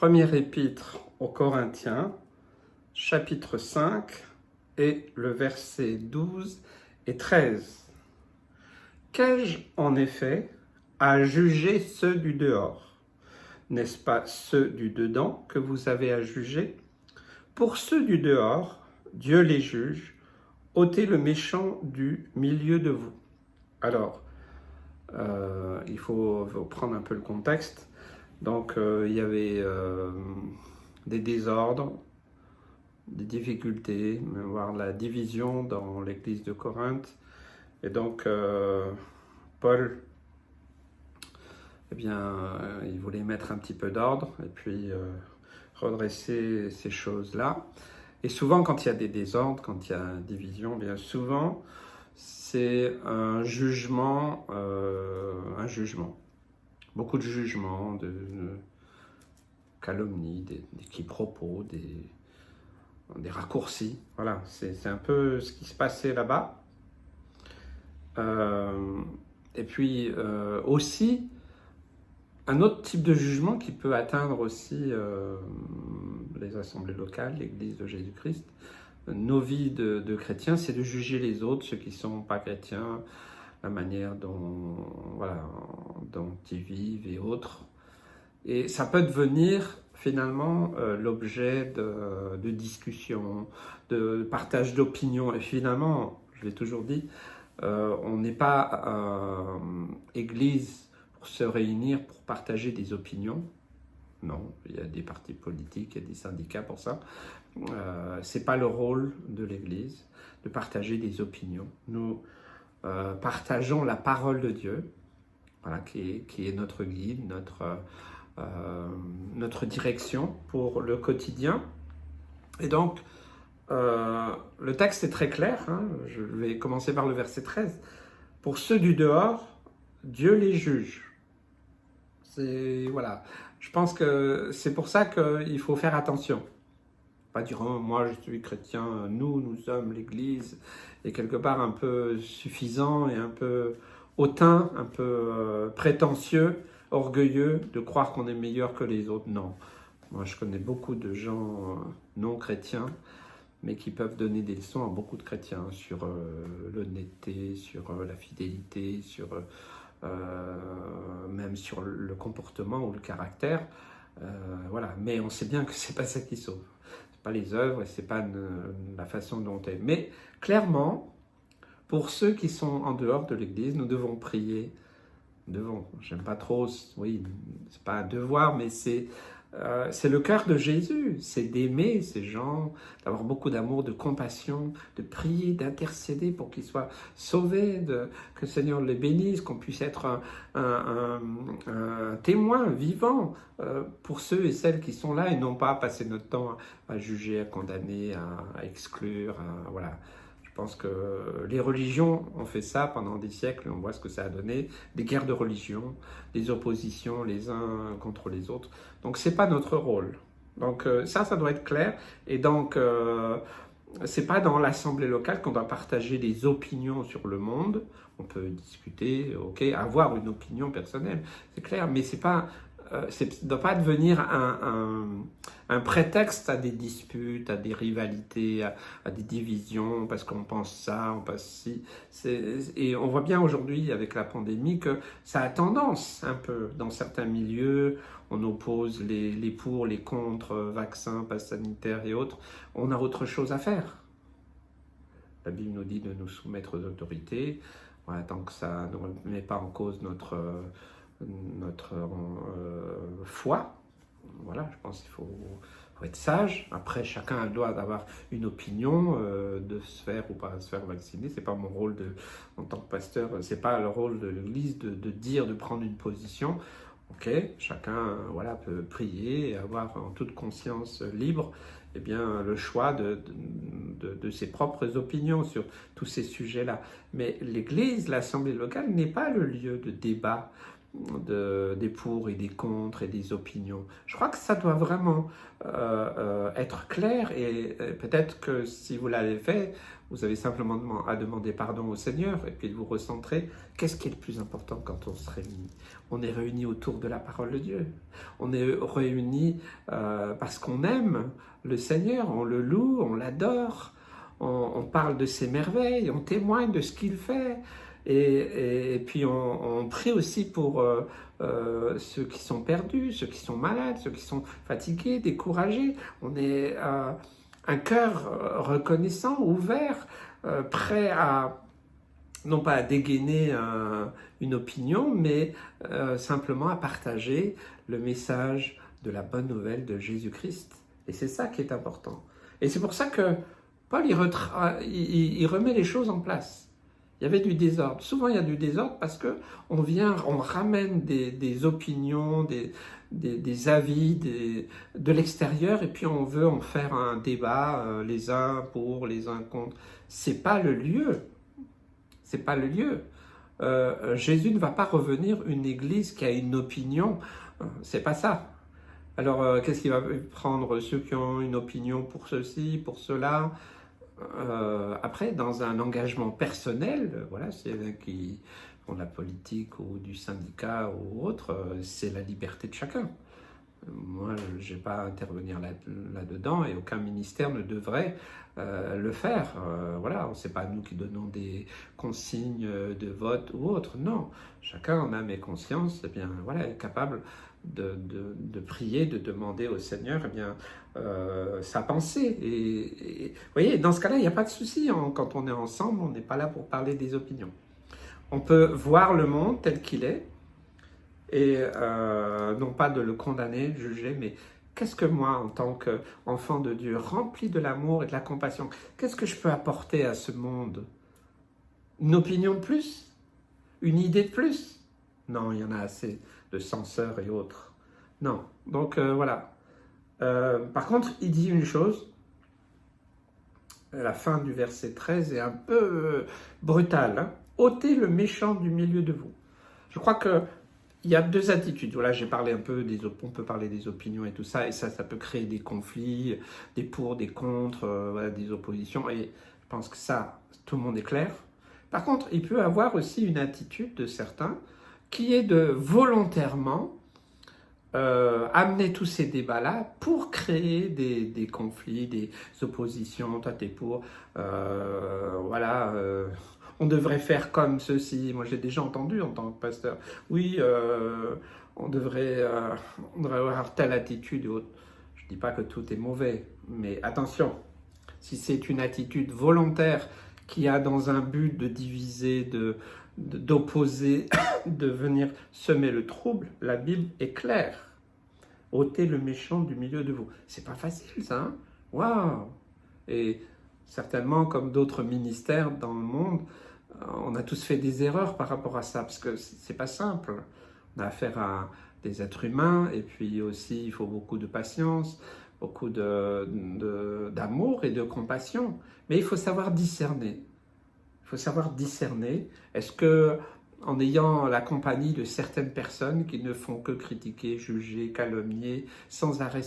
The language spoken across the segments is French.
Première épître aux Corinthiens, chapitre 5 et le verset 12 et 13. Qu'ai-je en effet à juger ceux du dehors? N'est-ce pas ceux du dedans que vous avez à juger? Pour ceux du dehors, Dieu les juge, ôtez le méchant du milieu de vous. Alors, il faut prendre un peu le contexte. Donc, il y avait des désordres, des difficultés, voire la division dans l'église de Corinthe. Et donc, Paul, il voulait mettre un petit peu d'ordre et puis redresser ces choses-là. Et souvent, quand il y a des désordres, quand il y a une division, bien souvent, c'est un jugement. Beaucoup de jugements, de calomnies, des quiproquos, des raccourcis. Voilà, c'est un peu ce qui se passait là-bas. Et puis aussi, un autre type de jugement qui peut atteindre aussi les assemblées locales, l'Église de Jésus-Christ, nos vies de chrétiens, c'est de juger les autres, ceux qui ne sont pas chrétiens, la manière dont ils vivent et autres. Et ça peut devenir finalement l'objet de discussions, de partage d'opinions. Et finalement, je l'ai toujours dit, on n'est pas église pour se réunir, pour partager des opinions. Non, il y a des partis politiques, il y a des syndicats pour ça. C'est pas le rôle de l'église de partager des opinions. Nous partageons la parole de Dieu, voilà, qui est notre guide, notre direction pour le quotidien. Et donc, le texte est très clair, hein. Je vais commencer par le verset 13. Pour ceux du dehors, Dieu les juge. Voilà. Je pense que c'est pour ça qu'il faut faire attention. Pas dire oh, moi je suis chrétien, nous sommes l'Église, et quelque part un peu suffisant et un peu hautain, un peu prétentieux, orgueilleux de croire qu'on est meilleur que les autres. Non. Moi je connais beaucoup de gens non chrétiens, mais qui peuvent donner des leçons à beaucoup de chrétiens sur l'honnêteté, sur la fidélité, sur même sur le comportement ou le caractère. Voilà. Mais on sait bien que c'est pas ça qui sauve. C'est pas les œuvres et c'est pas la façon dont on est. Mais clairement, pour ceux qui sont en dehors de l'Église, nous devons prier. J'aime pas trop, oui, c'est pas un devoir, mais c'est le cœur de Jésus, c'est d'aimer ces gens, d'avoir beaucoup d'amour, de compassion, de prier, d'intercéder pour qu'ils soient sauvés, que le Seigneur les bénisse, qu'on puisse être un témoin vivant pour ceux et celles qui sont là et non pas passer notre temps à juger, à condamner, à exclure, voilà. Je pense que les religions ont fait ça pendant des siècles, on voit ce que ça a donné, des guerres de religion, des oppositions les uns contre les autres. Donc c'est pas notre rôle. Donc ça doit être clair. Et donc c'est pas dans l'assemblée locale qu'on doit partager des opinions sur le monde. On peut discuter, ok, avoir une opinion personnelle, c'est clair, mais c'est pas ça ne doit pas devenir un prétexte à des disputes, à des rivalités, à des divisions, parce qu'on pense ça, on pense ci. Et on voit bien aujourd'hui, avec la pandémie, que ça a tendance un peu, dans certains milieux, on oppose les pour, les contre, vaccins, pass sanitaires et autres. On a autre chose à faire. La Bible nous dit de nous soumettre aux autorités, voilà, tant que ça ne met pas en cause notre foi. Voilà, je pense qu'il faut être sage. Après, chacun doit avoir une opinion de se faire ou pas se faire vacciner. C'est pas mon rôle en tant que pasteur, c'est pas le rôle de l'Église de dire, de prendre une position. Ok, chacun voilà, peut prier et avoir en toute conscience libre le choix de ses propres opinions sur tous ces sujets-là. Mais l'Église, l'Assemblée locale n'est pas le lieu de débat, des pour et des contre et des opinions. Je crois que ça doit vraiment être clair et peut-être que si vous l'avez fait, vous avez simplement à demander pardon au Seigneur et puis de vous recentrer. Qu'est-ce qui est le plus important quand on se réunit? On est réunis autour de la parole de Dieu. On est réunis parce qu'on aime le Seigneur, on le loue, on l'adore, on parle de ses merveilles, on témoigne de ce qu'il fait. Et puis on prie aussi pour ceux qui sont perdus, ceux qui sont malades, ceux qui sont fatigués, découragés. On est un cœur reconnaissant, ouvert, prêt à, non pas à dégainer une opinion, mais simplement à partager le message de la bonne nouvelle de Jésus-Christ. Et c'est ça qui est important. Et c'est pour ça que Paul, il remet les choses en place. Il y avait du désordre. Souvent, il y a du désordre parce que on ramène des opinions, des avis de l'extérieur et puis on veut en faire un débat, les uns pour, les uns contre. C'est pas le lieu. C'est pas le lieu. Jésus ne va pas revenir une église qui a une opinion. C'est pas ça. Alors, qu'est-ce qu'il va prendre? Ceux qui ont une opinion pour ceci, pour cela. Après, dans un engagement personnel, voilà, c'est qui font de la politique ou du syndicat ou autre, c'est la liberté de chacun. Moi, je n'ai pas à intervenir là-dedans et aucun ministère ne devrait le faire. Voilà, ce n'est pas nous qui donnons des consignes de vote ou autre. Non, chacun en âme et conscience, eh bien, voilà, est capable de prier, de demander au Seigneur, eh bien, sa pensée. Et vous voyez, dans ce cas-là, il n'y a pas de souci. Quand on est ensemble, on n'est pas là pour parler des opinions. On peut voir le monde tel qu'il est, et non pas de le condamner, de juger, mais qu'est-ce que moi, en tant qu'enfant de Dieu, rempli de l'amour et de la compassion, qu'est-ce que je peux apporter à ce monde? Une opinion de plus? Une idée de plus? Non, il y en a assez de censeurs et autres. Non, donc voilà. Par contre, il dit une chose, la fin du verset 13 est un peu brutale. Hein. Ôtez le méchant du milieu de vous. Je crois que il y a deux attitudes. Voilà, j'ai parlé un peu on peut parler des opinions et tout ça, et ça peut créer des conflits, des pour, des contre, voilà, des oppositions, et je pense que ça, tout le monde est clair. Par contre, il peut y avoir aussi une attitude de certains qui est de volontairement amener tous ces débats-là pour créer des conflits, des oppositions. Toi, t'es pour, voilà, on devrait faire comme ceci. Moi, j'ai déjà entendu en tant que pasteur. Oui, on devrait avoir telle attitude et autre. Je ne dis pas que tout est mauvais, mais attention, si c'est une attitude volontaire qui a dans un but de diviser, d'opposer, de venir semer le trouble, la Bible est claire. Ôtez le méchant du milieu de vous. C'est pas facile, ça. Hein. Waouh! Et certainement, comme d'autres ministères dans le monde, on a tous fait des erreurs par rapport à ça, parce que c'est pas simple. On a affaire à des êtres humains, et puis aussi, il faut beaucoup de patience, beaucoup d'amour et de compassion. Mais il faut savoir discerner. Il faut savoir discerner. Est-ce que, en ayant la compagnie de certaines personnes qui ne font que critiquer, juger, calomnier, sans arrêt,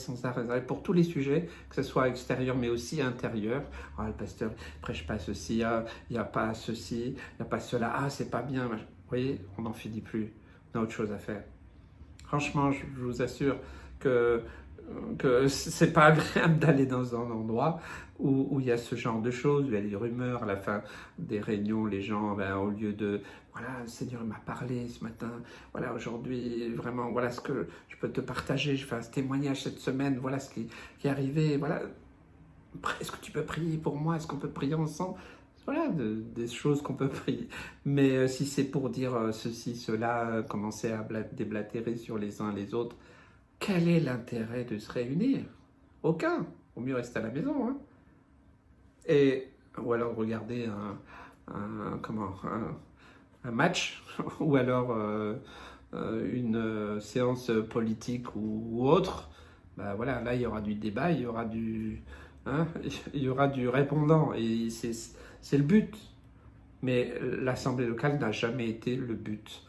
pour tous les sujets, que ce soit extérieur mais aussi intérieur. Ah, le pasteur ne prêche pas ceci, il n'y a pas ceci, il n'y a pas cela, ah, c'est pas bien. Vous voyez, on n'en finit plus. On a autre chose à faire. Franchement, je vous assure que c'est pas agréable d'aller dans un endroit où il y a ce genre de choses, où il y a des rumeurs à la fin des réunions, les gens, ben, au lieu de voilà, le Seigneur m'a parlé ce matin, voilà, aujourd'hui, vraiment, voilà ce que je peux te partager, je fais un témoignage cette semaine, voilà ce qui est arrivé, voilà, est-ce que tu peux prier pour moi, est-ce qu'on peut prier ensemble? Voilà, des choses qu'on peut prier. Mais si c'est pour dire ceci, cela, commencer à déblatérer sur les uns les autres, quel est l'intérêt de se réunir? Aucun. Au mieux rester à la maison. Hein. Ou alors regarder un match, ou alors une séance politique ou autre. Ben voilà, là il y aura du débat, il y aura il y aura du répondant. Et c'est le but. Mais l'Assemblée locale n'a jamais été le but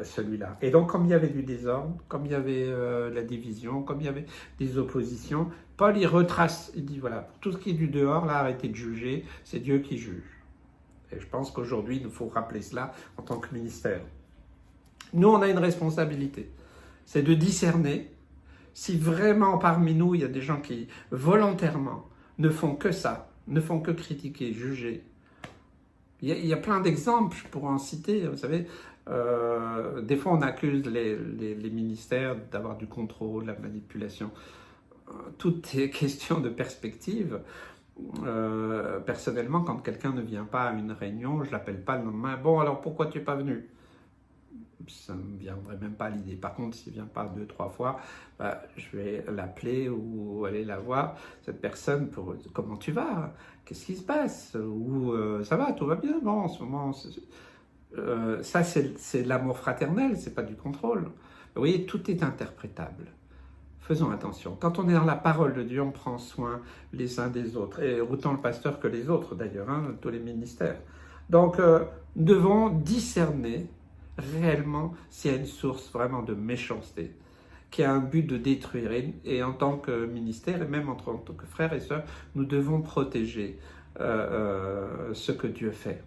celui-là. Et donc, comme il y avait du désordre, comme il y avait la division, comme il y avait des oppositions, Paul, il retrace, il dit, voilà, pour tout ce qui est du dehors, là, arrêtez de juger, c'est Dieu qui juge. Et je pense qu'aujourd'hui, il nous faut rappeler cela en tant que ministère. Nous, on a une responsabilité, c'est de discerner si vraiment parmi nous, il y a des gens qui, volontairement, ne font que ça, ne font que critiquer, juger. Il y a plein d'exemples, je pourrais en citer, vous savez. Des fois, on accuse les ministères d'avoir du contrôle, de la manipulation. Tout est question de perspective. Personnellement, quand quelqu'un ne vient pas à une réunion, je ne l'appelle pas le lendemain. Bon, alors pourquoi tu n'es pas venu? Ça ne me viendrait même pas à l'idée. Par contre, s'il ne vient pas 2-3 fois, bah, je vais l'appeler ou aller la voir, cette personne, pour comment tu vas? Qu'est-ce qui se passe? Ou ça va, tout va bien? Bon, en ce moment, ça c'est l'amour fraternel, c'est pas du contrôle. Vous voyez, tout est interprétable. Faisons attention. Quand on est dans la parole de Dieu, on prend soin les uns des autres, et autant le pasteur que les autres d'ailleurs, hein, tous les ministères. Donc, nous devons discerner réellement s'il y a une source vraiment de méchanceté, qui a un but de détruire. Et en tant que ministère, et même en tant que frères et sœurs, nous devons protéger ce que Dieu fait.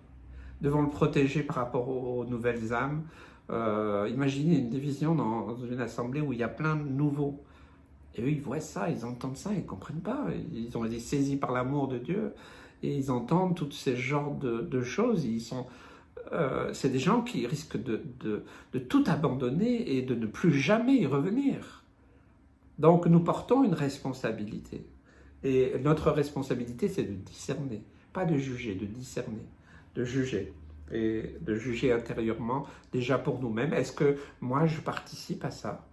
Nous devons le protéger par rapport aux nouvelles âmes. Imaginez une division dans une assemblée où il y a plein de nouveaux. Et eux, ils voient ça, ils entendent ça, ils ne comprennent pas. Ils ont été saisis par l'amour de Dieu et ils entendent tous ces genres de choses. C'est des gens qui risquent de tout abandonner et de ne plus jamais y revenir. Donc nous portons une responsabilité. Et notre responsabilité, c'est de discerner, pas de juger, de discerner, de juger. Et de juger intérieurement, déjà pour nous-mêmes. Est-ce que moi, je participe à ça?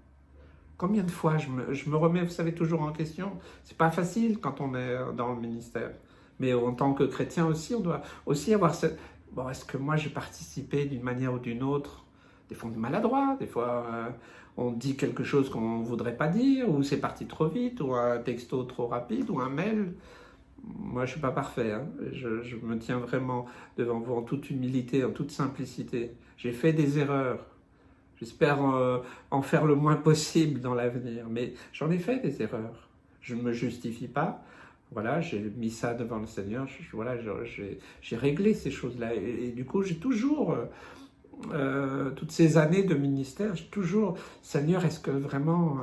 Combien de fois je me remets, vous savez, toujours en question? C'est pas facile quand on est dans le ministère. Mais en tant que chrétien aussi, on doit aussi avoir cette... Bon, est-ce que moi j'ai participé d'une manière ou d'une autre? Des fois on est maladroit, des fois on dit quelque chose qu'on ne voudrait pas dire, ou c'est parti trop vite, ou un texto trop rapide, ou un mail. Moi je ne suis pas parfait, hein. Je me tiens vraiment devant vous en toute humilité, en toute simplicité. J'ai fait des erreurs. J'espère en faire le moins possible dans l'avenir, mais j'en ai fait des erreurs. Je ne me justifie pas. Voilà, j'ai mis ça devant le Seigneur. Voilà, j'ai réglé ces choses-là. Et du coup, j'ai toujours, toutes ces années de ministère, j'ai toujours, Seigneur, est-ce que vraiment,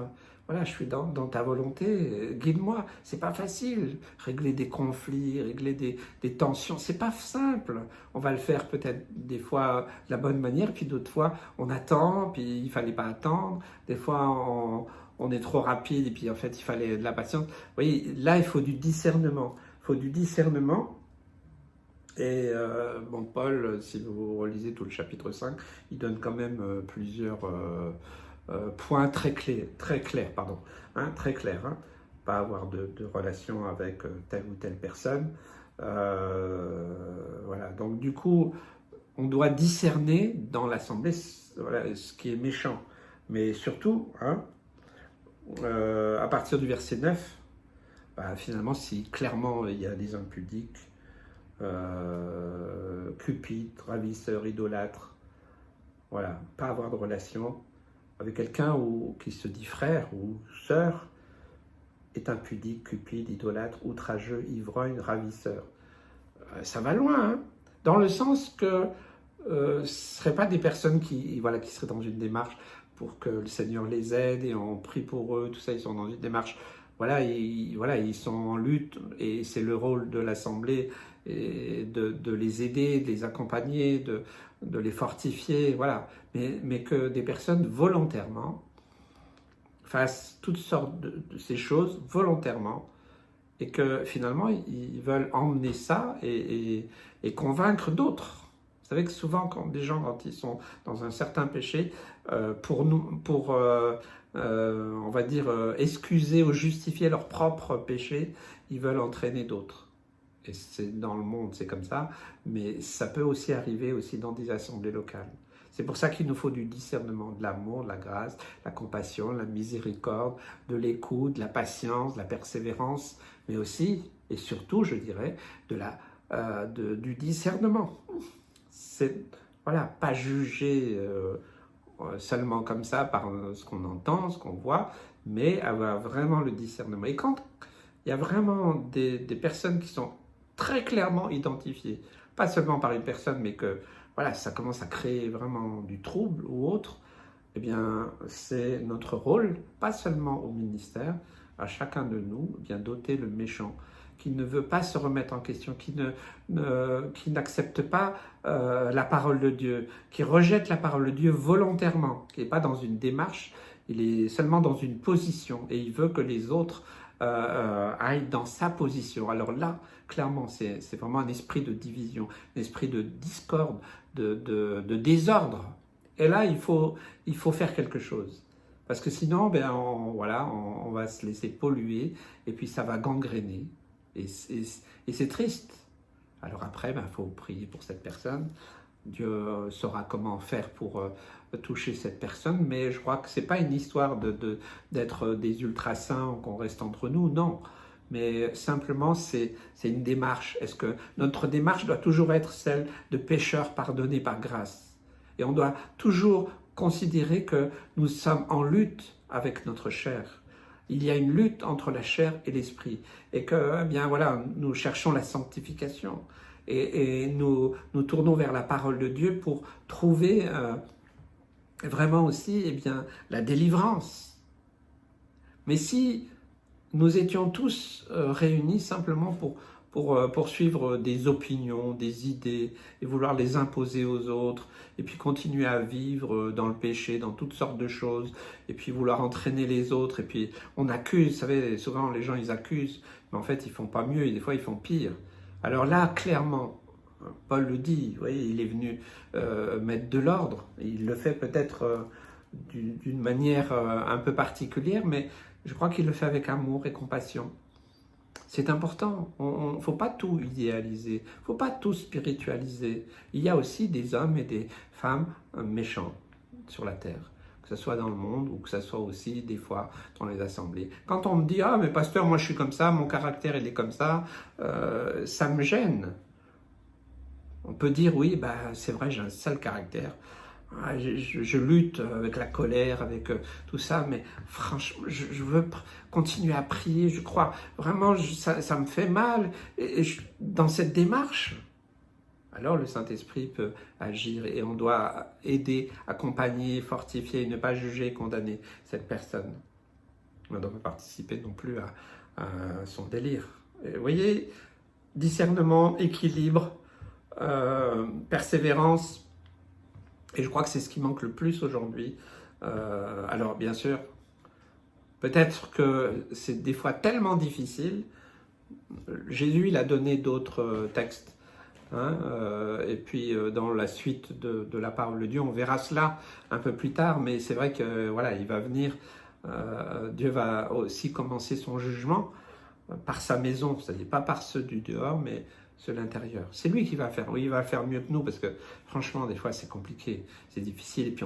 voilà, je suis dans ta volonté, guide-moi. C'est pas facile, régler des conflits, régler des tensions, c'est pas simple. On va le faire peut-être des fois de la bonne manière, puis d'autres fois on attend, puis il fallait pas attendre. Des fois on est trop rapide, et puis en fait il fallait de la patience. Vous voyez, là il faut du discernement. Il faut du discernement. Et bon, Paul, si vous relisez tout le chapitre 5, il donne quand même plusieurs points très clairs, pardon, hein, très clairs, hein, pas avoir de relation avec telle ou telle personne. Voilà, donc du coup, on doit discerner dans l'assemblée voilà, ce qui est méchant. Mais surtout, hein, à partir du verset 9, bah, finalement, si clairement il y a des impudiques, cupides, ravisseurs, idolâtres, voilà, pas avoir de relation avec quelqu'un qui se dit frère ou sœur, est impudique, cupide, idolâtre, outrageux, ivrogne, ravisseur. Ça va loin, hein, dans le sens que ce ne seraient pas des personnes qui seraient dans une démarche pour que le Seigneur les aide et on prie pour eux, tout ça, ils sont dans une démarche, voilà, ils sont en lutte et c'est le rôle de l'Assemblée et de les aider, de les accompagner, de les fortifier, voilà. Mais que des personnes volontairement fassent toutes sortes de ces choses volontairement et que finalement ils veulent emmener ça et convaincre d'autres. Vous savez que souvent quand des gens, quand ils sont dans un certain péché, on va dire excuser ou justifier leur propre péché, ils veulent entraîner d'autres. Et c'est dans le monde, c'est comme ça, mais ça peut aussi arriver aussi dans des assemblées locales. C'est pour ça qu'il nous faut du discernement, de l'amour, de la grâce, de la compassion, de la miséricorde, de l'écoute, de la patience, de la persévérance, mais aussi, et surtout, je dirais, du discernement. C'est, voilà, pas juger seulement comme ça par ce qu'on entend, ce qu'on voit, mais avoir vraiment le discernement. Et quand il y a vraiment des personnes qui sont très clairement identifiées, pas seulement par une personne, mais que voilà, ça commence à créer vraiment du trouble ou autre, eh bien, c'est notre rôle, pas seulement au ministère, à chacun de nous, eh bien d'ôter le méchant, qui ne veut pas se remettre en question, qui n'accepte pas la parole de Dieu, qui rejette la parole de Dieu volontairement, qui n'est pas dans une démarche, il est seulement dans une position, et il veut que les autres aillent dans sa position. Alors là, clairement, c'est vraiment un esprit de division, un esprit de discorde, de désordre. Et là, il faut faire quelque chose. Parce que sinon, ben, on va se laisser polluer et puis ça va gangréner. Et c'est triste. Alors après, ben, faut prier pour cette personne. Dieu saura comment faire pour toucher cette personne. Mais je crois que ce n'est pas une histoire d'être des ultra-saints, qu'on reste entre nous. Non. Mais simplement, c'est une démarche. Est-ce que notre démarche doit toujours être celle de pécheurs pardonnés par grâce? Et on doit toujours considérer que nous sommes en lutte avec notre chair. Il y a une lutte entre la chair et l'esprit. Et que, eh bien voilà, nous cherchons la sanctification. Et nous tournons vers la parole de Dieu pour trouver vraiment aussi eh bien, la délivrance. Mais si nous étions tous réunis simplement pour poursuivre des opinions, des idées, et vouloir les imposer aux autres, et puis continuer à vivre dans le péché, dans toutes sortes de choses, et puis vouloir entraîner les autres, et puis on accuse, vous savez, souvent les gens ils accusent, mais en fait ils font pas mieux, et des fois ils font pire. Alors là, clairement, Paul le dit, vous voyez, il est venu mettre de l'ordre, il le fait peut-être d'une manière un peu particulière, mais je crois qu'il le fait avec amour et compassion. C'est important, il ne faut pas tout idéaliser, il ne faut pas tout spiritualiser. Il y a aussi des hommes et des femmes méchants sur la terre, que ce soit dans le monde ou que ce soit aussi des fois dans les assemblées. Quand on me dit « Ah mais pasteur, moi je suis comme ça, mon caractère il est comme ça », ça me gêne. On peut dire « Oui, bah, c'est vrai, j'ai un sale caractère ». Je lutte avec la colère, avec tout ça, mais franchement, je veux continuer à prier, je crois, vraiment, ça me fait mal, dans cette démarche, alors le Saint-Esprit peut agir et on doit aider, accompagner, fortifier, ne pas juger, condamner cette personne. On ne doit pas participer non plus à son délire. Et vous voyez, discernement, équilibre, persévérance. Et je crois que c'est ce qui manque le plus aujourd'hui. Alors bien sûr, peut-être que c'est des fois tellement difficile. Jésus, il a donné d'autres textes. Hein, et puis dans la suite de la parole de Dieu, on verra cela un peu plus tard. Mais c'est vrai que voilà, il va venir. Dieu va aussi commencer son jugement par sa maison, c'est-à-dire pas par ceux du dehors, mais ceux de l'intérieur. C'est lui qui va faire. Oui, il va faire mieux que nous parce que franchement, des fois, c'est compliqué, c'est difficile. Et puis,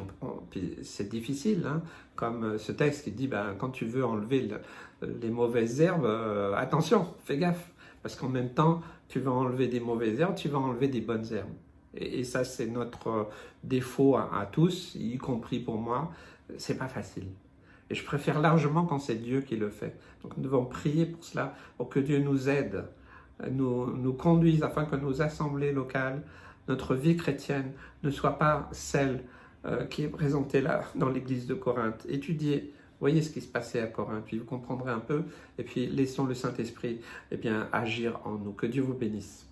puis c'est difficile, hein, comme ce texte qui dit, ben, quand tu veux enlever les mauvaises herbes, attention, fais gaffe, parce qu'en même temps, tu vas enlever des mauvaises herbes, tu vas enlever des bonnes herbes. Et ça, c'est notre défaut à tous, y compris pour moi. C'est pas facile. Et je préfère largement quand c'est Dieu qui le fait. Donc nous devons prier pour cela, pour que Dieu nous aide, nous conduise afin que nos assemblées locales, notre vie chrétienne ne soit pas celle qui est présentée là dans l'église de Corinthe. Étudiez, voyez ce qui se passait à Corinthe, puis vous comprendrez un peu, et puis laissons le Saint-Esprit agir en nous. Que Dieu vous bénisse.